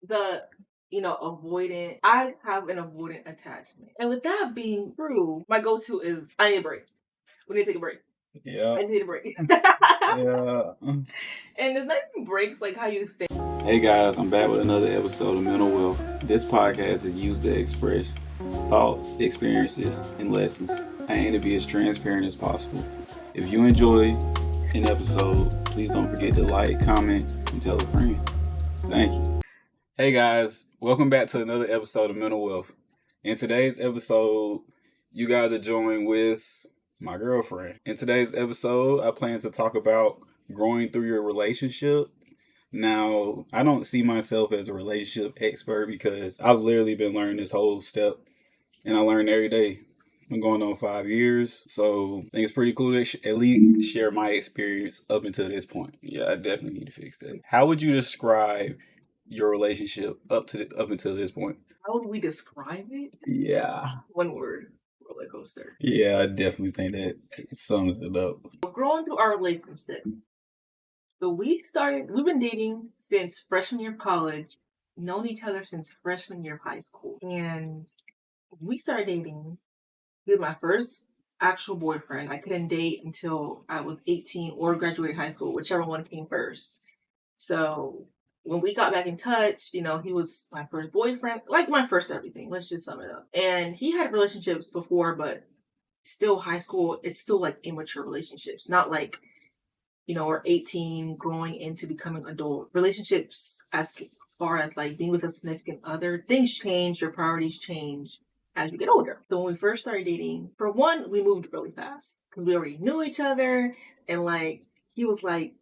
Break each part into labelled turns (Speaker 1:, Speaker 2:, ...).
Speaker 1: the avoidant. I have an avoidant attachment. And with that being true, my go-to is I need a break. We need to take a break.
Speaker 2: Yeah.
Speaker 1: I need a break.
Speaker 2: Yeah.
Speaker 1: And it's not even breaks like how you think.
Speaker 2: Hey guys, I'm back with another episode of Mental Wealth. This podcast is used to express thoughts, experiences, and lessons. I aim to be as transparent as possible. If you enjoy an episode, please don't forget to like, comment, and tell a friend. Thank you. Hey guys, welcome back to another episode of Mental Wealth. In today's episode, you guys are joined with my girlfriend. In today's episode, I plan to talk about growing through your relationship. Now, I don't see myself as a relationship expert because I've literally been learning this whole step, and I learn every day. I'm going on 5 years, so I think it's pretty cool to at least share my experience up until this point. Yeah, I definitely need to fix that. How would you describe your relationship up until this point?
Speaker 1: How would we describe it?
Speaker 2: Yeah.
Speaker 1: One word. Roller coaster.
Speaker 2: Yeah, I definitely think that sums it up.
Speaker 1: We're growing through our relationship. So we've been dating since freshman year of college, known each other since freshman year of high school. And we started dating. He was my first actual boyfriend. I couldn't date until I was 18 or graduated high school, whichever one came first. So when we got back in touch, he was my first boyfriend, like my first everything. Let's just sum it up. And he had relationships before, but still high school, it's still like immature relationships, not like we're 18 growing into becoming adult relationships. As far as like being with a significant other, things change, your priorities change as you get older. So when we first started dating, for one, we moved really fast because we already knew each other. And like, he was like,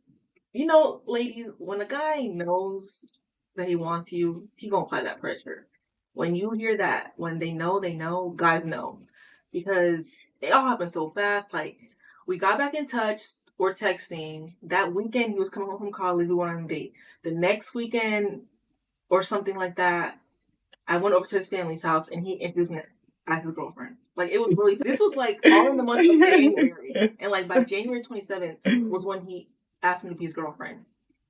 Speaker 1: ladies, when a guy knows that he wants you, he gonna apply that pressure. When you hear that, when they know, guys know. Because it all happened so fast. Like, we got back in touch, we're texting. That weekend, he was coming home from college, we went on a date. The next weekend, or something like that, I went over to his family's house, and he introduced me as his girlfriend. Like, it was really, this was like all in the month of January. And like, by January 27th was when he asked me to be his girlfriend.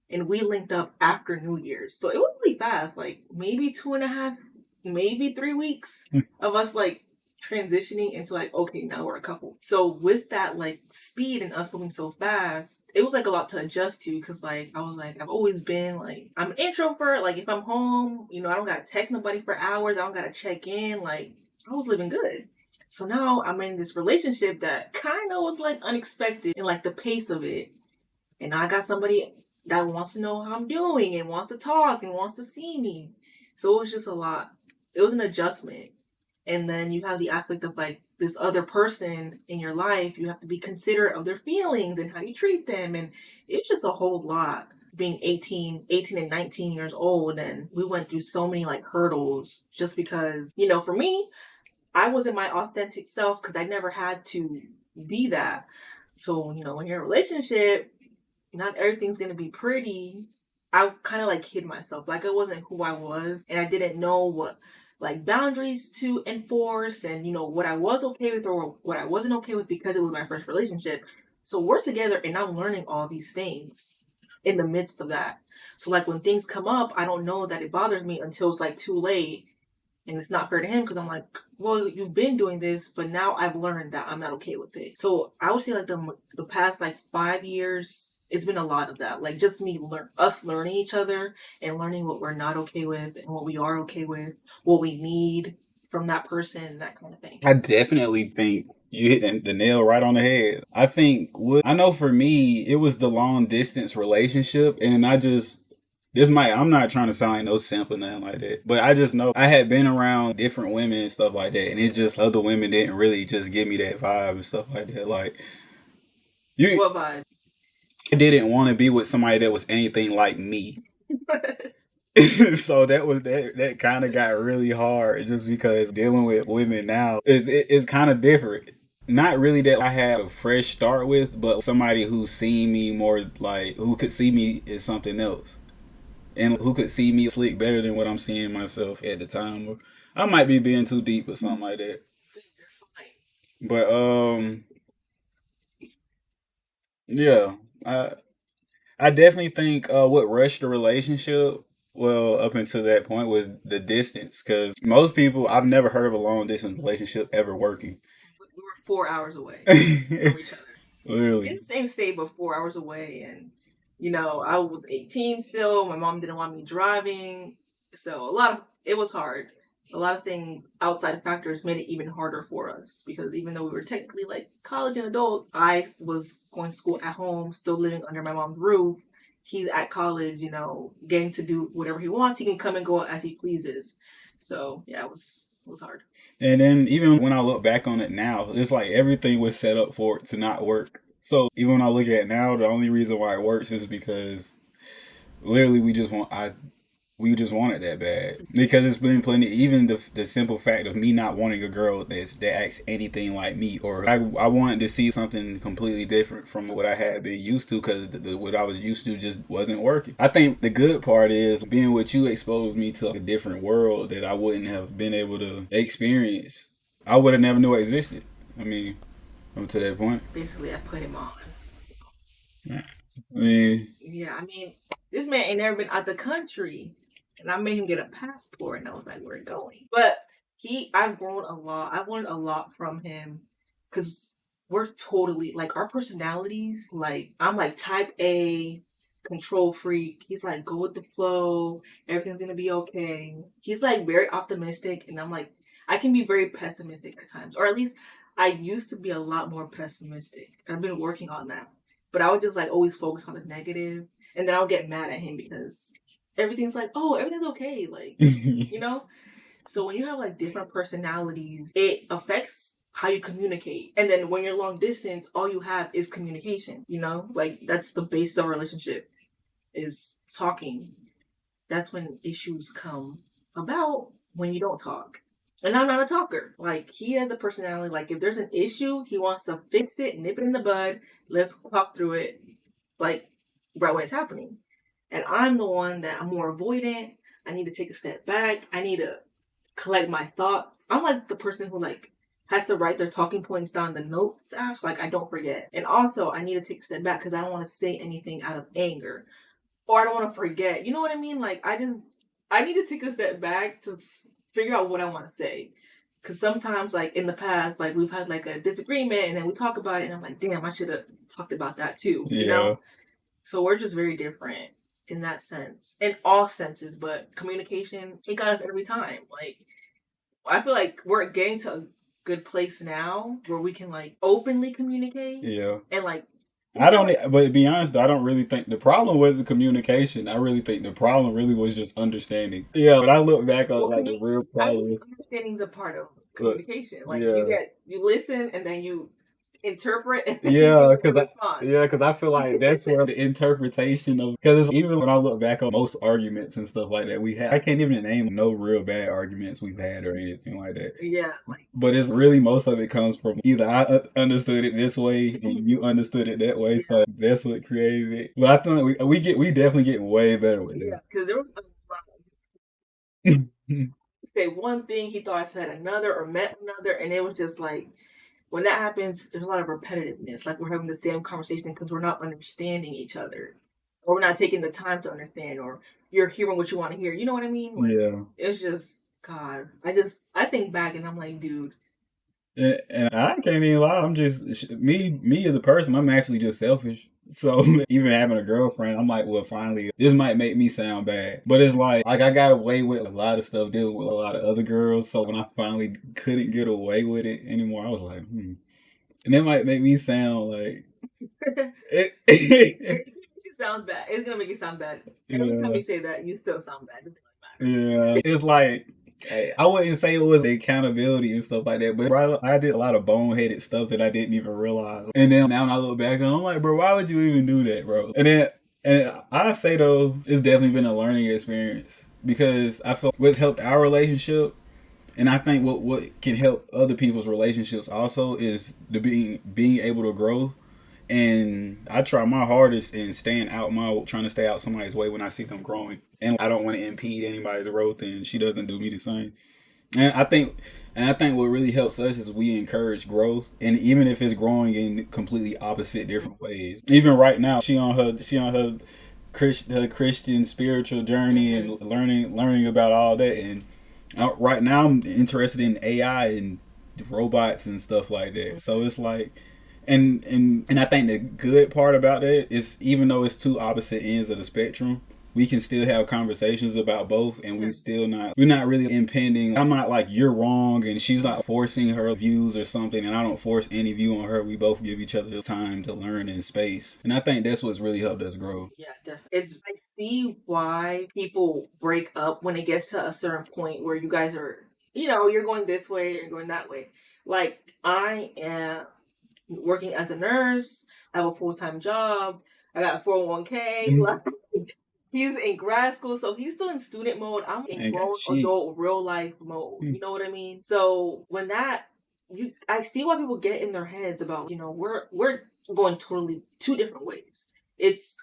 Speaker 1: And we linked up after New Year's. So it was really fast, like maybe 2.5, maybe 3 weeks of us like transitioning into like, okay, now we're a couple. So with that like speed and us moving so fast, it was like a lot to adjust to because like I was like, I've always been like, I'm an introvert. Like if I'm home, I don't gotta text nobody for hours. I don't gotta check in. Like I was living good. So now I'm in this relationship that kind of was like unexpected and like the pace of it. And I got somebody that wants to know how I'm doing and wants to talk and wants to see me. So it was just a lot. It was an adjustment. And then you have the aspect of like this other person in your life. You have to be considerate of their feelings and how you treat them. And it was just a whole lot being 18 and 19 years old. And we went through so many like hurdles just because, for me, I wasn't my authentic self because I never had to be that. So, when you're in a relationship, not everything's gonna be pretty. I kind of like hid myself, like I wasn't who I was, and I didn't know what like boundaries to enforce, and what I was okay with or what I wasn't okay with because it was my first relationship. So we're together, and I'm learning all these things in the midst of that. So like when things come up, I don't know that it bothers me until it's like too late, and it's not fair to him because I'm like, well, you've been doing this, but now I've learned that I'm not okay with it. So I would say like the past like 5 years, it's been a lot of that. Like just us learning each other and learning what we're not okay with and what we are okay with, what we need from that person, that kind of thing.
Speaker 2: I definitely think you hit the nail right on the head. I think I know for me, it was the long distance relationship, and I'm not trying to sound like no simp or nothing like that, but I just know I had been around different women and stuff like that, and it's just other women didn't really just give me that vibe and stuff like that. Like,
Speaker 1: What vibe?
Speaker 2: I didn't want to be with somebody that was anything like me. So that kind of got really hard just because dealing with women now is kind of different. Not really that I have a fresh start with, but somebody who's seen me more, like who could see me as something else, and who could see me slick better than what I'm seeing myself at the time. Or I might be being too deep or something like that. But yeah, I definitely think what rushed the relationship Well, up until that point was the distance, because most people, I've never heard of a long distance relationship ever working.
Speaker 1: We were 4 hours away from each other in
Speaker 2: Literally.
Speaker 1: the same state, but 4 hours away. And I was 18 still. My mom didn't want me driving, so it was hard. A lot of things outside factors made it even harder for us because even though we were technically like college and adults, I was going to school at home, still living under my mom's roof. He's at college, getting to do whatever he wants. He can come and go as he pleases. So yeah, it was hard.
Speaker 2: And then even when I look back on it now, it's like everything was set up for it to not work. So even when I look at it now, the only reason why it works is because literally we just want it that bad, because it's been plenty. Even the simple fact of me not wanting a girl that acts anything like me, or I wanted to see something completely different from what I had been used to, because what I was used to just wasn't working. I think the good part is being with you exposed me to a different world that I wouldn't have been able to experience. I would have never knew it existed. I mean, up to that point.
Speaker 1: Basically, I put him on.
Speaker 2: I mean,
Speaker 1: Yeah, I mean, this man ain't never been out the country, and I made him get a passport, and I was like, "We're going." But I've grown a lot. I've learned a lot from him, because we're totally like our personalities. Like I'm like type A, control freak. He's like go with the flow. Everything's gonna be okay. He's like very optimistic, and I'm like I can be very pessimistic at times, or at least I used to be a lot more pessimistic. I've been working on that, but I would just like always focus on the negative, and then I'll get mad at him because everything's like, oh, everything's okay, like So when you have like different personalities, it affects how you communicate. And then when you're long distance, all you have is communication. Like that's the base of a relationship is talking. That's when issues come about when you don't talk. And I'm not a talker. Like he has a personality. Like if there's an issue, he wants to fix it, nip it in the bud. Let's talk through it, like right when it's happening. And I'm the one that I'm more avoidant. I need to take a step back. I need to collect my thoughts. I'm like the person who like has to write their talking points down the notes apps, like I don't forget. And also I need to take a step back because I don't want to say anything out of anger, or I don't want to forget. You know what I mean? Like I need to take a step back to figure out what I want to say. Cause sometimes, like in the past, like we've had like a disagreement, and then we talk about it, and I'm like, damn, I should have talked about that too.
Speaker 2: yeah.
Speaker 1: So we're just very different in that sense, in all senses. But communication, it got us every time. Like I feel like we're getting to a good place now where we can like openly communicate
Speaker 2: Yeah.
Speaker 1: and like
Speaker 2: I don't, but to be honest, I don't really think the problem was the communication. I really think the problem really was just understanding. Yeah, but I look back on like the real
Speaker 1: I think
Speaker 2: problem.
Speaker 1: understanding is a part of
Speaker 2: But
Speaker 1: communication. Like
Speaker 2: yeah,
Speaker 1: you listen and then you interpret and then
Speaker 2: yeah,
Speaker 1: you
Speaker 2: because
Speaker 1: respond.
Speaker 2: I feel like that's where the interpretation of, because even when I look back on most arguments and stuff like that we had, I can't even name no real bad arguments we've had or anything like that.
Speaker 1: Yeah, like
Speaker 2: But it's really most of it comes from either I understood it this way and you understood it that way, so that's what created it. But I think we definitely get way better with
Speaker 1: yeah,
Speaker 2: it.
Speaker 1: because there was a lot say one thing, he thought I said another or meant another, and it was just like when that happens, there's a lot of repetitiveness. Like we're having the same conversation because we're not understanding each other, or we're not taking the time to understand, or you're hearing what you want to hear. You know what I mean? Like,
Speaker 2: Yeah.
Speaker 1: it's just God. I think back and I'm like, dude.
Speaker 2: And I can't even lie. I'm just me as a person. I'm actually just selfish. So even having a girlfriend, I'm like, well, finally, this might make me sound bad, but it's like I got away with a lot of stuff dealing with a lot of other girls. So when I finally couldn't get away with it anymore, I was like, and that might make me sound like it.
Speaker 1: You sound bad. It's gonna make you sound bad. Every time
Speaker 2: Yeah.
Speaker 1: you say that, you still sound bad.
Speaker 2: Yeah, it's like I wouldn't say it was accountability and stuff like that, but bro, I did a lot of boneheaded stuff that I didn't even realize. And then now when I look back, I'm like, bro, why would you even do that, bro? And I say though, it's definitely been a learning experience, because I feel what's helped our relationship, and I think what can help other people's relationships also, is the being able to grow. And I try my hardest in trying to stay out somebody's way when I see them growing, and I don't want to impede anybody's growth, and she doesn't do me the same. And I think what really helps us is we encourage growth, and even if it's growing in completely opposite different ways. Even right now, she on her the Christian spiritual journey
Speaker 1: Mm-hmm.
Speaker 2: and learning about all that. And right now I'm interested in AI and robots and stuff like that. So it's like, and I think the good part about that is even though it's two opposite ends of the spectrum, we can still have conversations about both, and
Speaker 1: Sure.
Speaker 2: we're not really impending. I'm not like you're wrong and she's not forcing her views or something, and I don't force any view on her. We both give each other time to learn in space, and I think that's what's really helped us grow.
Speaker 1: Yeah, definitely. I see why people break up when it gets to a certain point where you guys are, you're going this way, you're going that way. Like, I am working as a nurse, I have a full-time job, I got a 401k. Like, he's in grad school, so he's still in student mode. I'm in
Speaker 2: Ain't got
Speaker 1: grown
Speaker 2: shit.
Speaker 1: adult real life mode. You know what I mean? So when I see why people get in their heads about, we're going totally two different ways. It's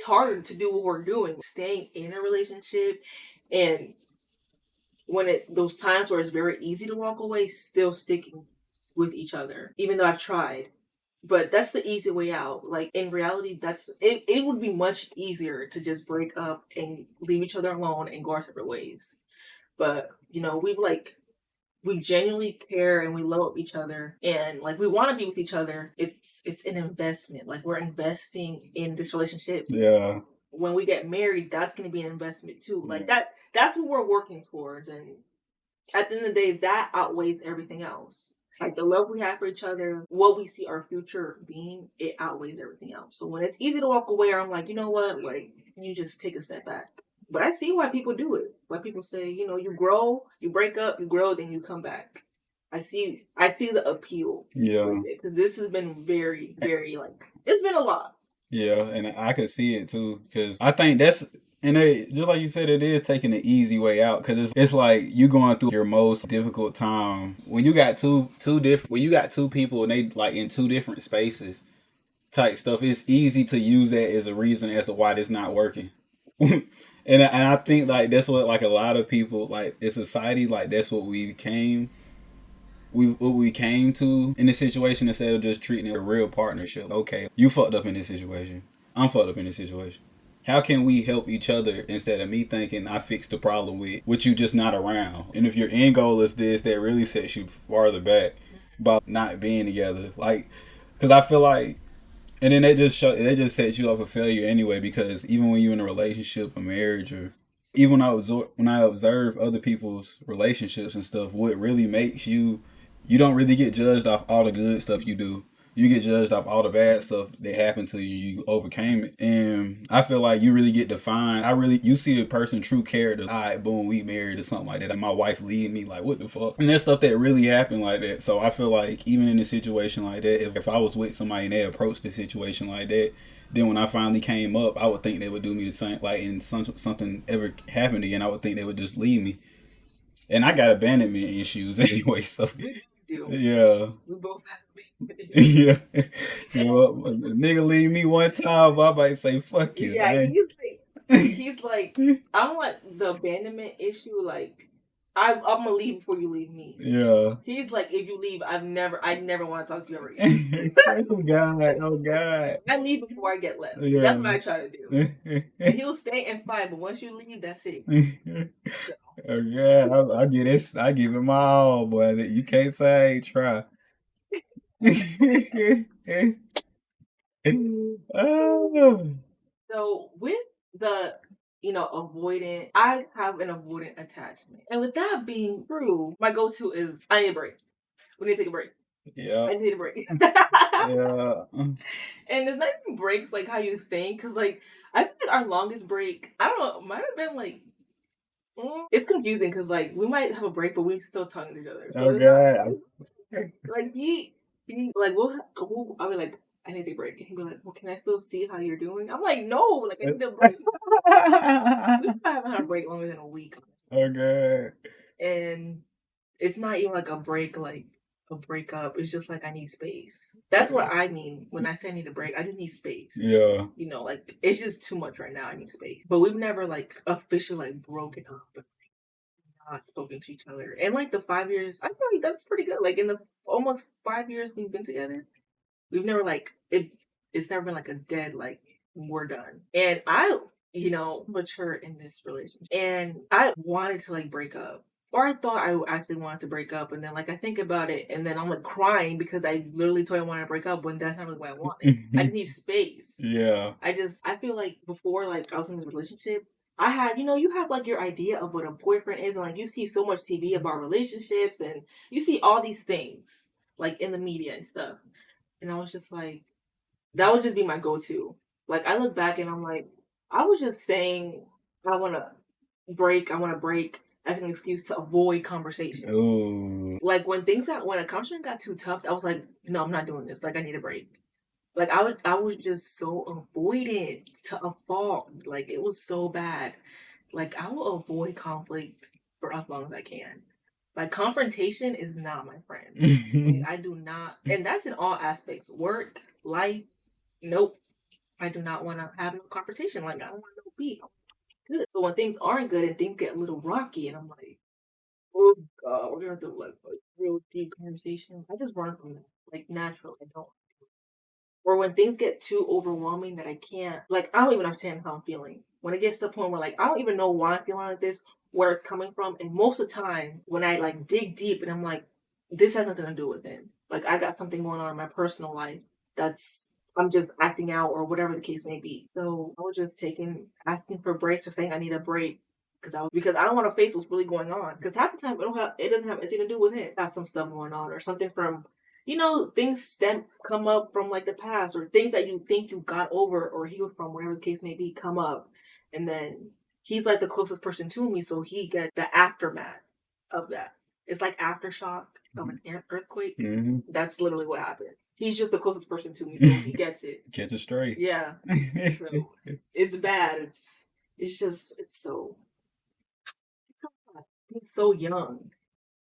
Speaker 1: harder to do what we're doing, staying in a relationship, and those times where it's very easy to walk away, still sticking with each other, even though I've tried. But that's the easy way out. Like, in reality, it would be much easier to just break up and leave each other alone and go our separate ways. But, we genuinely care and we love each other, and like we want to be with each other. It's an investment. Like, we're investing in this relationship.
Speaker 2: Yeah.
Speaker 1: When we get married, that's going to be an investment too. Like,
Speaker 2: Yeah.
Speaker 1: that's what we're working towards, and at the end of the day, that outweighs everything else. Like, the love we have for each other, what we see our future being, it outweighs everything else. So when it's easy to walk away, I'm like, you know what? Like, you just take a step back. But I see why people do it. Why people say, you grow, you break up, you grow, then you come back. I see the appeal.
Speaker 2: Yeah.
Speaker 1: Because this has been very, very, it's been a lot.
Speaker 2: Yeah, and I could see it too, because I think that's, and just like you said, it is taking the easy way out, because it's like you going through your most difficult time when you got two people and they like in two different spaces type stuff. It's easy to use that as a reason as to why this not working. And I think like that's what like a lot of people like in society, like that's what we came to in this situation, instead of just treating it a real partnership. Okay, you fucked up in this situation. I'm fucked up in this situation. How can we help each other instead of me thinking I fixed the problem with you just not around? And if your end goal is this, that really sets you farther back by not being together. Like, because I feel like, and then they just sets you up for failure anyway. Because even when you're in a relationship, a marriage, or even when I observe other people's relationships and stuff, what really makes you don't really get judged off all the good stuff you do. You get judged off all the bad stuff that happened to you. You overcame it, and I feel like you really get defined. You see a person true character. All right, boom, we married or something like that. And my wife leaving me, like, what the fuck? And there's stuff that really happened like that. So I feel like even in a situation like that, if I was with somebody and they approached the situation like that, then when I finally came up, I would think they would do me the same. Like, and something ever happened again, I would think they would just leave me. And I got abandonment issues anyway, so yeah.
Speaker 1: We both have
Speaker 2: Yeah. You know, nigga leave me one time, I might say fuck you.
Speaker 1: Yeah,
Speaker 2: Man.
Speaker 1: he's like, I'm like the abandonment issue. Like, I'm gonna leave before you leave me.
Speaker 2: Yeah.
Speaker 1: He's like, if you leave, I never want to talk to you ever again.
Speaker 2: Oh God.
Speaker 1: I leave before I get left.
Speaker 2: Yeah.
Speaker 1: That's what I try to do. And he'll stay and fight, but once you leave, that's it. So.
Speaker 2: Oh God, I give it. I give it my all, boy. You can't say I ain't try. Oh.
Speaker 1: So with the avoidant, I have an avoidant attachment, and with that being true, my go-to is I need a break. We need to take a break.
Speaker 2: Yeah.
Speaker 1: I need a break.
Speaker 2: Yeah.
Speaker 1: And it's not even breaks like how you think, because like I feel like our longest break, I don't know, might have been like it's confusing because like we might have a break, but we still talking to each other. So
Speaker 2: Okay.
Speaker 1: like he like I'll be like, I need to take a break. And he'll be like, well, can I still see how you're doing? I'm like, no, like I need a break. We haven't had a break longer than a week, honestly.
Speaker 2: Okay.
Speaker 1: And it's not even like a break, like a breakup. It's just like I need space. That's what I mean when I say I need a break. I just need space.
Speaker 2: Yeah.
Speaker 1: Like it's just too much right now. I need space. But we've never like officially like broken up, but not spoken to each other. And like the 5 years, I feel like that's pretty good. Like in the almost 5 years we've been together, we've never like it's never been like a dead like we're done. And I, mature in this relationship. And I wanted to like break up. Or I thought I actually wanted to break up. And then like I think about it and then I'm like crying because I literally told him I wanted to break up when that's not really what I wanted. I need space.
Speaker 2: Yeah.
Speaker 1: I feel like before like I was in this relationship, I had, you have like your idea of what a boyfriend is, and like you see so much TV about relationships and you see all these things like in the media and stuff. And I was just like, that would just be my go-to. Like I look back and I'm like, I was just saying I want to break as an excuse to avoid conversation.
Speaker 2: Ooh.
Speaker 1: Like when a conversation got too tough, I was like, no, I'm not doing this. Like I need a break. Like I was just so avoidant to a fault. Like it was so bad. Like I will avoid conflict for as long as I can. Like confrontation is not my friend. Like, I do not, and that's in all aspects: work, life. Nope, I do not want to have no confrontation. Like I don't want no beef. Good. So when things aren't good and things get a little rocky, and I'm like, oh god, we're gonna have to like a real deep conversation. I just run from that, like naturally. I don't. Or when things get too overwhelming that I can't, like, I don't even understand how I'm feeling. When it gets to the point where, like, I don't even know why I'm feeling like this, where it's coming from. And most of the time, when I, like, dig deep and I'm like, this has nothing to do with him. Like, I got something going on in my personal life I'm just acting out or whatever the case may be. So I was just asking for breaks or saying I need a break because I don't want to face what's really going on. Because half the time it doesn't have anything to do with him. Got some stuff going on or something from things that come up from like the past or things that you think you got over or healed from, whatever the case may be, come up. And then he's like the closest person to me, so he gets the aftermath of that. It's like aftershock of an earthquake.
Speaker 2: Mm-hmm.
Speaker 1: That's literally what happens. He's just the closest person to me, so he gets it.
Speaker 2: Catch it straight.
Speaker 1: Yeah. So, it's bad. It's so young.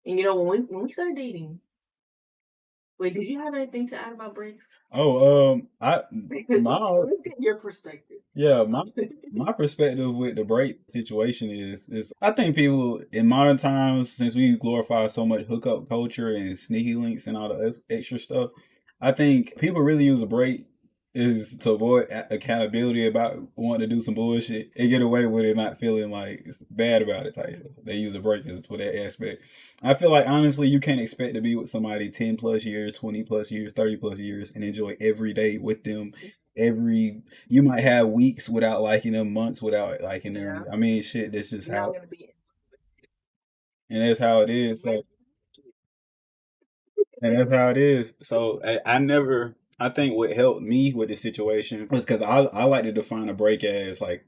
Speaker 1: And when we started dating, wait, did you have anything to add about breaks?
Speaker 2: Oh,
Speaker 1: Let's get your perspective.
Speaker 2: Yeah, my perspective with the break situation is I think people in modern times, since we glorify so much hookup culture and sneaky links and all the extra stuff, I think people really use a break is to avoid accountability about wanting to do some bullshit and get away with it, not feeling like it's bad about it. Type stuff. They use a break for that aspect. I feel like honestly, you can't expect to be with somebody 10 plus years, 20 plus years, 30 plus years, and enjoy every day with them. You might have weeks without liking them, months without liking them. I mean, shit, that's just how, and that's how it is. So, and that's how it is. So I think what helped me with the situation was because I like to define a break as like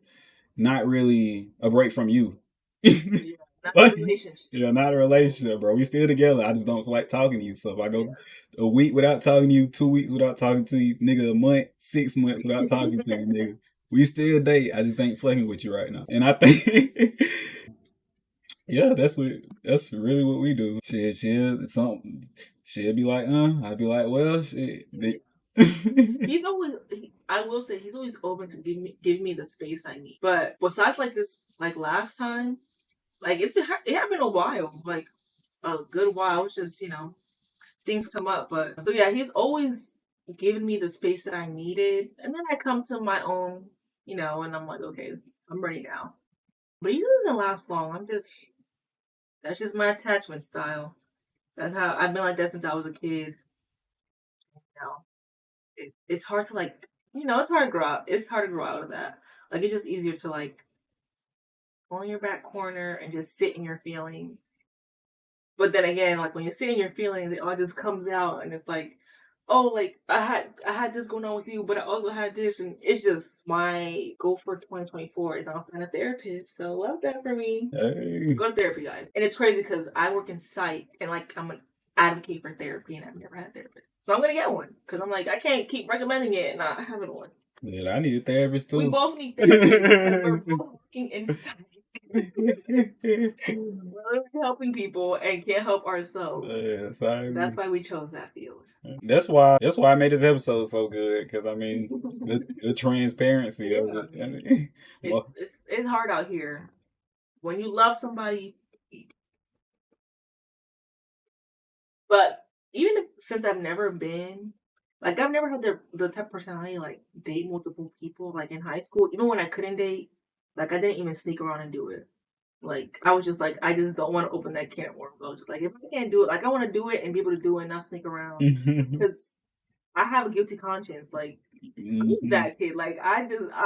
Speaker 2: not really a break from you.
Speaker 1: Yeah, not a relationship.
Speaker 2: Yeah, not a relationship, bro. We still together. I just don't feel like talking to you. So if I go a week without talking to you, 2 weeks without talking to you, nigga, a month, 6 months without talking to you, nigga. We still date. I just ain't fucking with you right now. And I think yeah, that's really what we do. She'll be like, I'd be like, well, shit.
Speaker 1: I will say he's always open to giving me the space I need. But besides like this, like last time, like it had been a while, like a good while. It's just things come up, but so yeah, he's always given me the space that I needed, and then I come to my own, and I'm like, okay, I'm ready now. But he doesn't last long. That's just my attachment style. That's how I've been like that since I was a kid. It's hard to like, it's hard to grow out. It's hard to grow out of that. Like it's just easier to like go in your back corner and just sit in your feelings. But then again, like when you sit in your feelings, it all just comes out, and it's like, oh, like I had this going on with you, but I also had this, and it's just my goal for 2024 is I'll find a therapist. So love that for me.
Speaker 2: Hey.
Speaker 1: Go to therapy, guys. And it's crazy because I work in psych, and like I'm an advocate for therapy, and I've never had a therapist. So I'm gonna get one because I'm like I can't keep recommending it and not having one.
Speaker 2: Yeah, I need a therapist too.
Speaker 1: We both need therapists because we're both working in psych. We're helping people and can't help ourselves. Yeah, that's why we chose that field.
Speaker 2: That's why I made this episode so good because I mean the transparency of it. I mean,
Speaker 1: it's hard out here when you love somebody. But since I've never been Like, I've never had the type of personality, like, date multiple people, like, in high school. Even when I couldn't date, like, I didn't even sneak around and do it. Like, I was just like, I just don't want to open that can of worms. I was just like, if I can't do it, like, I want to do it and be able to do it and not sneak around. Because I have a guilty conscience. Like, who's that kid? Like, I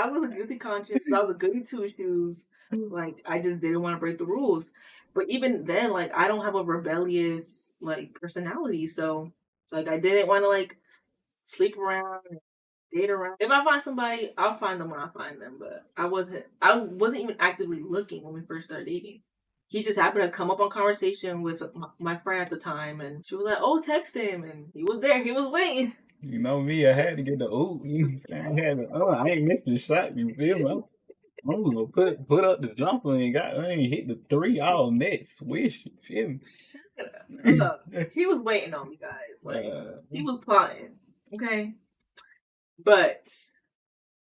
Speaker 1: was a guilty conscience. I was a goody two shoes. Like, I just didn't want to break the rules. But even then, like, I don't have a rebellious, like, personality. So, like, I didn't want to, like, sleep around and date around. If I find somebody, I'll find them when I find them. But I wasn't even actively looking when we first started dating. He just happened to come up on conversation with my friend at the time, and she was like, "Oh, text him," and he was there. He was waiting.
Speaker 2: You know me, I had to get the ooh. You know what I'm saying? I had to, I ain't missed the shot. You feel me? I'm gonna put up the jumper and I ain't hit the 3 all net swish. You feel me?
Speaker 1: Shut up. He was waiting on me, guys. Like, he was plotting. Okay. But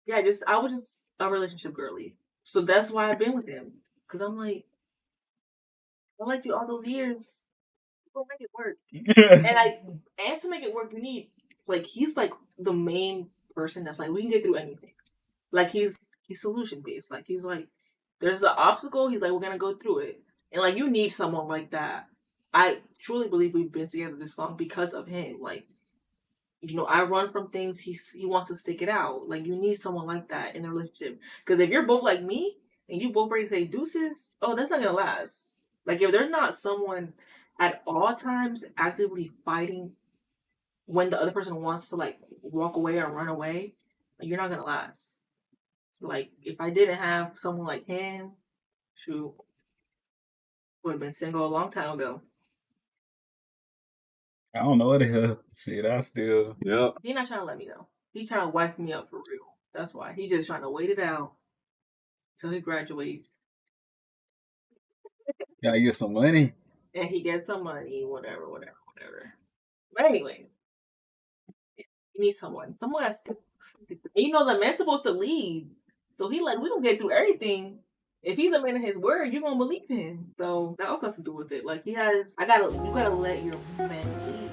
Speaker 1: yeah, I was just a relationship girly. So that's why I've been with him. Cause I'm like, I liked you all those years. Go make it work. And to make it work, you need, like, he's like the main person that's like, we can get through anything. Like, he's solution based. Like, he's like, there's an obstacle, he's like, we're gonna go through it. And like, you need someone like that. I truly believe we've been together this long because of him. Like, you know, I run from things, he wants to stick it out. Like, you need someone like that in a relationship. Because if you're both like me and you both ready to say deuces, oh, that's not gonna last. Like, if there's not someone at all times actively fighting when the other person wants to, like, walk away or run away, like, you're not gonna last. Like, if I didn't have someone like him, shoot, would have been single a long time ago.
Speaker 2: I don't know what the hell. Shit, I still. Yep.
Speaker 1: He's not trying to let me know. He's trying to wipe me up for real. That's why. He's just trying to wait it out till he graduates.
Speaker 2: Gotta get some money.
Speaker 1: And he gets some money, whatever. But anyway, you need someone. Someone that's, you know, the man's supposed to lead. So he like, we don't get through everything. If he's a man of his word, you're gonna believe him. So that also has to do with it. Like, you gotta let your man lead.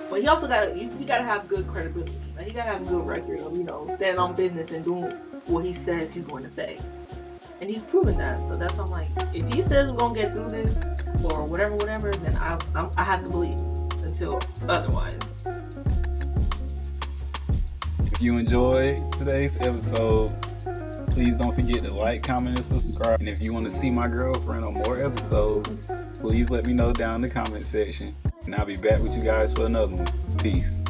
Speaker 1: But he also you gotta have good credibility. Like, he gotta have a good record of, you know, standing on business and doing what he says he's going to say. And he's proven that. So that's why I'm like, if he says we're gonna get through this or whatever, then I have to believe until otherwise.
Speaker 2: If you enjoyed today's episode, please don't forget to like, comment, and subscribe. And if you want to see my girlfriend on more episodes, please let me know down in the comment section. And I'll be back with you guys for another one. Peace.